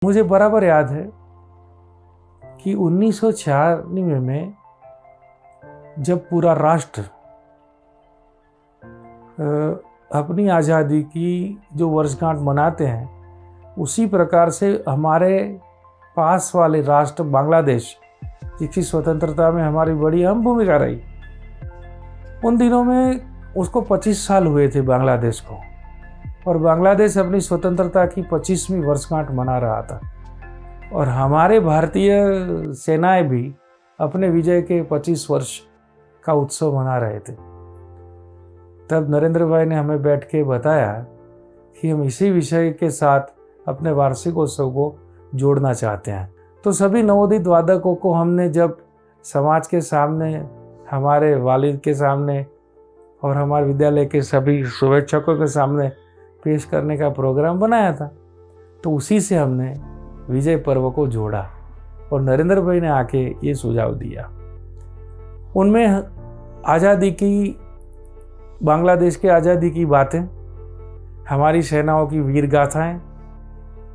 मुझे बराबर याद है कि 1996 में जब पूरा राष्ट्र अपनी आज़ादी की जो वर्षगांठ मनाते हैं, उसी प्रकार से हमारे पास वाले राष्ट्र बांग्लादेश, जिसकी स्वतंत्रता में हमारी बड़ी अहम भूमिका रही, उन दिनों में उसको 25 साल हुए थे बांग्लादेश को, और बांग्लादेश अपनी स्वतंत्रता की 25वीं वर्षगांठ मना रहा था। और हमारे भारतीय सेनाएं भी अपने विजय के 25 वर्ष का उत्सव मना रहे थे। तब नरेंद्र भाई ने हमें बैठ के बताया कि हम इसी विषय के साथ अपने वार्षिक उत्सव को जोड़ना चाहते हैं। तो सभी नवोदित वादकों को हमने जब समाज के सामने, हमारे वालिद के सामने और हमारे विद्यालय के सभी शुभेच्छकों के सामने पेश करने का प्रोग्राम बनाया था, तो उसी से हमने विजय पर्व को जोड़ा और नरेंद्र भाई ने आके ये सुझाव दिया। उनमें आज़ादी की, बांग्लादेश के आज़ादी की बातें, हमारी सेनाओं की वीर गाथाएं,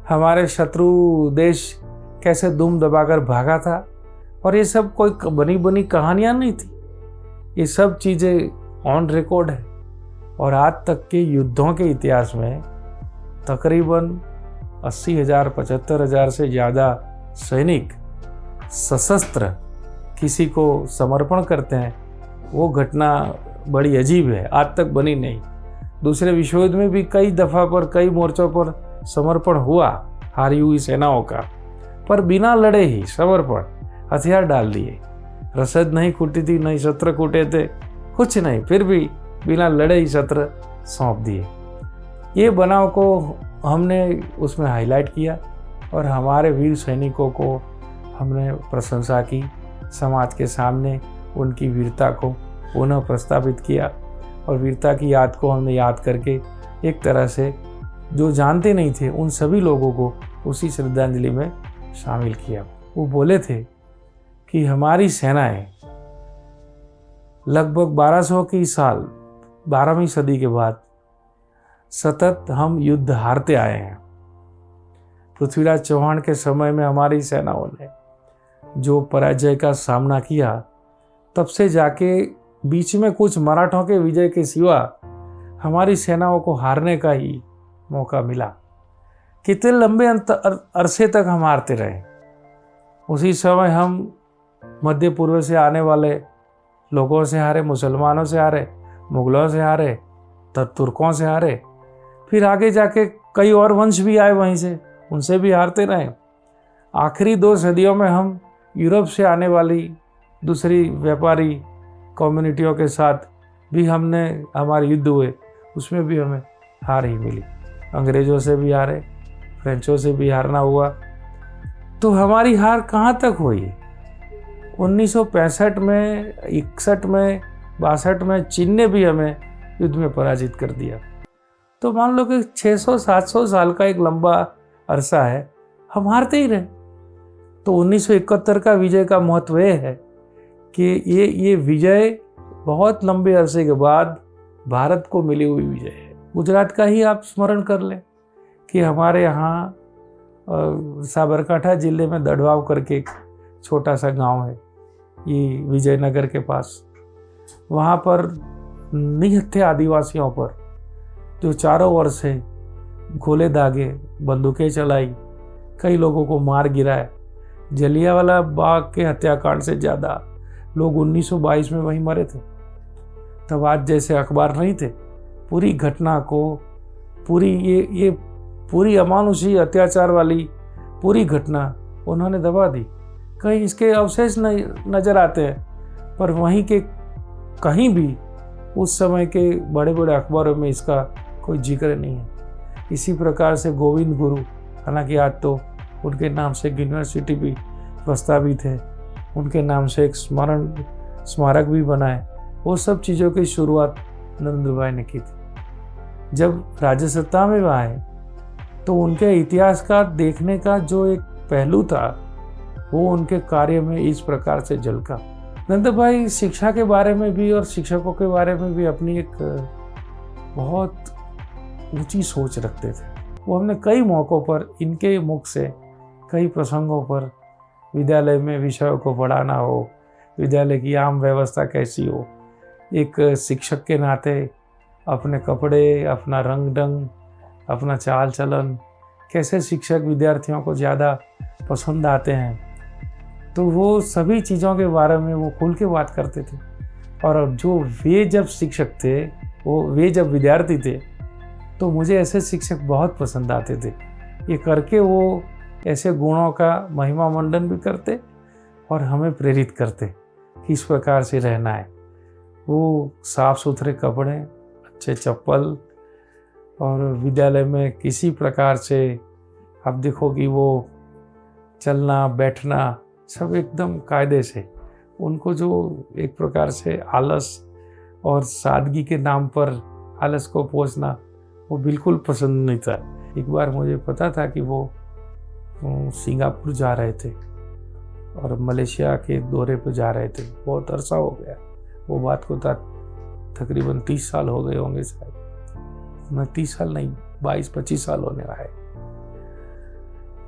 हमारे शत्रु देश कैसे दुम दबाकर भागा था, और ये सब कोई बनी बनी कहानियाँ नहीं थी, ये सब चीज़ें ऑन रिकॉर्ड है। और आज तक के युद्धों के इतिहास में तकरीबन 80,000 75,000 से ज़्यादा सैनिक सशस्त्र किसी को समर्पण करते हैं, वो घटना बड़ी अजीब है, आज तक बनी नहीं। दूसरे विश्व युद्ध में भी कई दफ़ा पर, कई मोर्चों पर समर्पण हुआ हारी हुई सेनाओं का, पर बिना लड़े ही समर्पण, हथियार डाल दिए, रसद नहीं कूटी थी, नहीं शस्त्र कूटे थे, कुछ नहीं, फिर भी बिना लड़े ही शस्त्र सौंप दिए। ये बनाव को हमने उसमें हाईलाइट किया और हमारे वीर सैनिकों को हमने प्रशंसा की, समाज के सामने उनकी वीरता को पुनः प्रस्तावित किया, और वीरता की याद को हमने याद करके एक तरह से जो जानते नहीं थे उन सभी लोगों को उसी श्रद्धांजलि में शामिल किया। वो बोले थे कि हमारी सेनाएं लगभग 1200 की साल 12वीं सदी के बाद सतत हम युद्ध हारते आए हैं। पृथ्वीराज चौहान के समय में हमारी सेनाओं ने जो पराजय का सामना किया, तब से जाके बीच में कुछ मराठों के विजय के सिवा हमारी सेनाओं को हारने का ही मौका मिला। कितने लंबे अरसे तक हम हारते रहे। उसी समय हम मध्य पूर्व से आने वाले लोगों से हारे, मुसलमानों से हारे, मुगलों से हारे, तब तुर्कों से हारे, फिर आगे जाके कई और वंश भी आए वहीं से, उनसे भी हारते रहे। आखिरी 2 सदियों में हम यूरोप से आने वाली दूसरी व्यापारी कम्युनिटियों के साथ भी हमारे युद्ध हुए, उसमें भी हमें हार ही मिली। अंग्रेज़ों से भी हारे, फ्रेंचों से भी हारना हुआ। तो हमारी हार कहाँ तक हुई? 1965 में, 61 में, 62 में चीन ने भी हमें युद्ध में पराजित कर दिया। तो मान लो कि 600-700 साल का एक लंबा अरसा है, हम हारते ही रहे। तो 1971 का विजय का महत्व ये है कि ये विजय बहुत लंबे अरसे के बाद भारत को मिली हुई विजय है। गुजरात का ही आप स्मरण कर लें कि हमारे यहाँ साबरकांठा जिले में दड़वाव करके एक छोटा सा गांव है, ये विजयनगर के पास। वहाँ पर निहत्थे आदिवासियों पर जो चारों ओर से गोले दागे, बंदूकें चलाई, कई लोगों को मार गिराया। जलियांवाला बाग के हत्याकांड से ज़्यादा लोग 1922 में वहीं मरे थे। तब आज जैसे अखबार नहीं थे, पूरी घटना को, ये पूरी अमानुषी अत्याचार वाली पूरी घटना उन्होंने दबा दी। कहीं इसके अवशेष नजर आते हैं, पर वहीं के कहीं भी उस समय के बड़े बड़े अखबारों में इसका कोई जिक्र नहीं है। इसी प्रकार से गोविंद गुरु, हालांकि आज तो उनके नाम से एक यूनिवर्सिटी भी प्रस्तावित है, उनके नाम से एक स्मारक भी बना है, वो सब चीज़ों की शुरुआत नरेंद्र भाई ने की थी। जब राज्य सत्ता में आए तो उनके इतिहास का देखने का जो एक पहलू था, वो उनके कार्य में इस प्रकार से झलका। नरेंद्र भाई शिक्षा के बारे में भी और शिक्षकों के बारे में भी अपनी एक बहुत ऊंची सोच रखते थे। वो हमने कई मौक़ों पर इनके मुख से कई प्रसंगों पर विद्यालय में विषयों को पढ़ाना हो, विद्यालय की आम व्यवस्था कैसी हो, एक शिक्षक के नाते अपने कपड़े, अपना रंग ढंग, अपना चाल चलन, कैसे शिक्षक विद्यार्थियों को ज़्यादा पसंद आते हैं, तो वो सभी चीज़ों के बारे में वो खुल के बात करते थे। और जो वे जब शिक्षक थे, वे जब विद्यार्थी थे, तो मुझे ऐसे शिक्षक बहुत पसंद आते थे। ये करके वो ऐसे गुणों का महिमा मंडन भी करते और हमें प्रेरित करते कि इस प्रकार से रहना है। वो साफ सुथरे कपड़े, अच्छे चप्पल, और विद्यालय में किसी प्रकार से आप देखो कि वो चलना बैठना सब एकदम कायदे से। उनको जो एक प्रकार से आलस और सादगी के नाम पर आलस को पोसना वो बिल्कुल पसंद नहीं था। एक बार मुझे पता था कि वो सिंगापुर जा रहे थे और मलेशिया के दौरे पर जा रहे थे। बहुत अरसा हो गया, वो बात को तकरीबन 30 साल हो गए होंगे शायद। मैं 30 साल नहीं, 22-25 साल होने रहा है।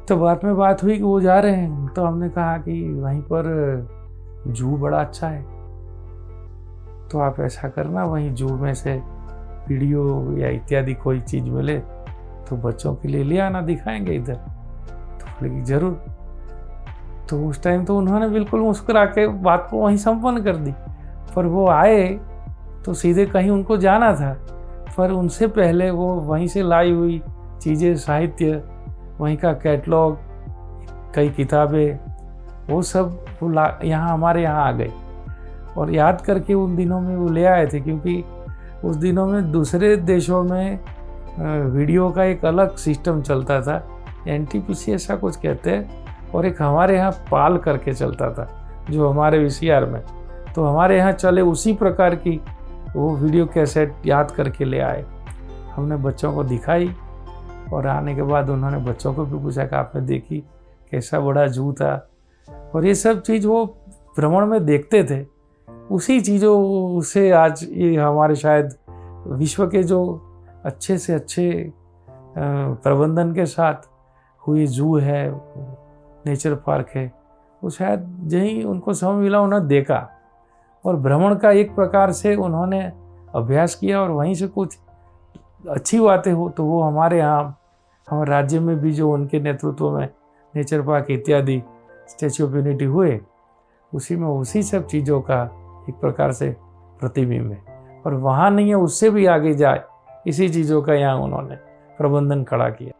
तो बाद में बात हुई कि वो जा रहे हैं, तो हमने कहा कि वहीं पर जू बड़ा अच्छा है, तो आप ऐसा करना वहीं जू में से वीडियो या इत्यादि कोई चीज़ मिले तो बच्चों के लिए ले आना, दिखाएंगे इधर। तो बोले कि जरूर। तो उस टाइम तो उन्होंने बिल्कुल मुस्कुरा के बात को वहीं संपन्न कर दी। पर वो आए तो सीधे कहीं उनको जाना था, पर उनसे पहले वो वहीं से लाई हुई चीज़ें, साहित्य, वहीं का कैटलॉग, कई किताबें, वो सब वो यहाँ हमारे यहाँ आ गए और याद करके उन दिनों में वो ले आए थे। क्योंकि उस दिनों में दूसरे देशों में वीडियो का एक अलग सिस्टम चलता था, NTPC ऐसा कुछ कहते हैं, और एक हमारे यहाँ पाल करके चलता था जो हमारे VCR में। तो हमारे यहाँ चले उसी प्रकार की वो वीडियो कैसेट याद करके ले आए। हमने बच्चों को दिखाई और आने के बाद उन्होंने बच्चों को भी पूछा कि आपने देखी कैसा बड़ा जू था। और ये सब चीज़ वो भ्रमण में देखते थे। उसी चीज़ों से आज ये हमारे शायद विश्व के जो अच्छे से अच्छे प्रबंधन के साथ हुई जू है, नेचर पार्क है, वो शायद यही उनको समय मिला, उन्होंने देखा और भ्रमण का एक प्रकार से उन्होंने अभ्यास किया और वहीं से कुछ अच्छी बातें हो तो वो हमारे यहाँ, हमारे राज्य में भी जो उनके नेतृत्व में नेचर पार्क इत्यादि, स्टैच्यू ऑफ यूनिटी हुए, उसी में उसी सब चीज़ों का एक प्रकार से प्रतिबिंब है। और वहाँ नहीं है, उससे भी आगे जाए इसी चीज़ों का यहाँ उन्होंने प्रबंधन खड़ा किया।